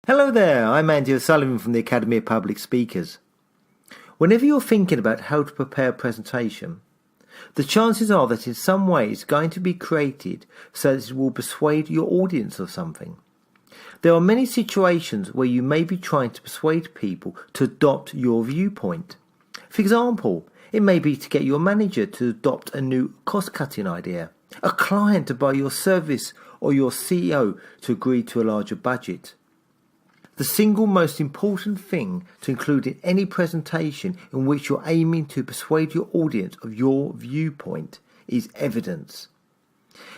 Hello there, I'm Andy O'Sullivan from the Academy of Public Speakers. Whenever you're thinking about how to prepare a presentation, the chances are that in some way it's going to be created so that it will persuade your audience of something. There are many situations where you may be trying to persuade people to adopt your viewpoint. For example, it may be to get your manager to adopt a new cost-cutting idea, a client to buy your service, or your CEO to agree to a larger budget. The single most important thing to include in any presentation in which you're aiming to persuade your audience of your viewpoint is evidence.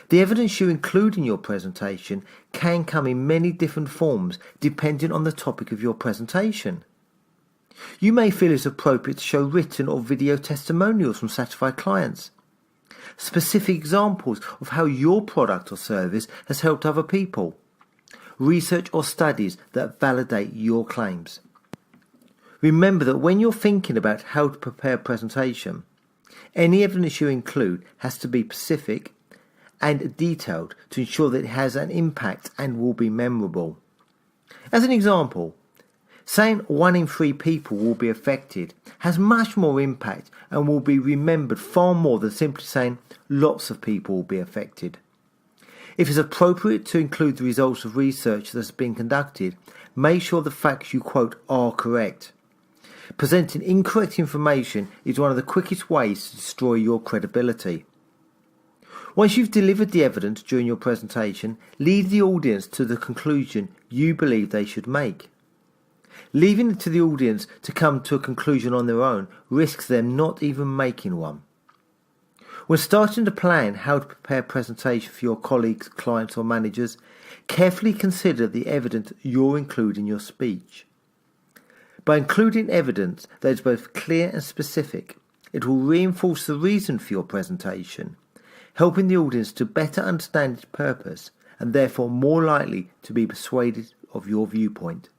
The evidence you include in your presentation can come in many different forms depending on the topic of your presentation. You may feel it's appropriate to show written or video testimonials from satisfied clients, specific examples of how your product or service has helped other people, research or studies that validate your claims. Remember that when you're thinking about how to prepare a presentation, any evidence you include has to be specific and detailed to ensure that it has an impact and will be memorable. As an example, saying 1 in 3 people will be affected has much more impact and will be remembered far more than simply saying lots of people will be affected. If it's appropriate to include the results of research that has been conducted, make sure the facts you quote are correct. Presenting incorrect information is one of the quickest ways to destroy your credibility. Once you've delivered the evidence during your presentation, lead the audience to the conclusion you believe they should make. Leaving it to the audience to come to a conclusion on their own risks them not even making one. When starting to plan how to prepare a presentation for your colleagues, clients or managers, carefully consider the evidence you'll include in your speech. By including evidence that is both clear and specific, it will reinforce the reason for your presentation, helping the audience to better understand its purpose and therefore more likely to be persuaded of your viewpoint.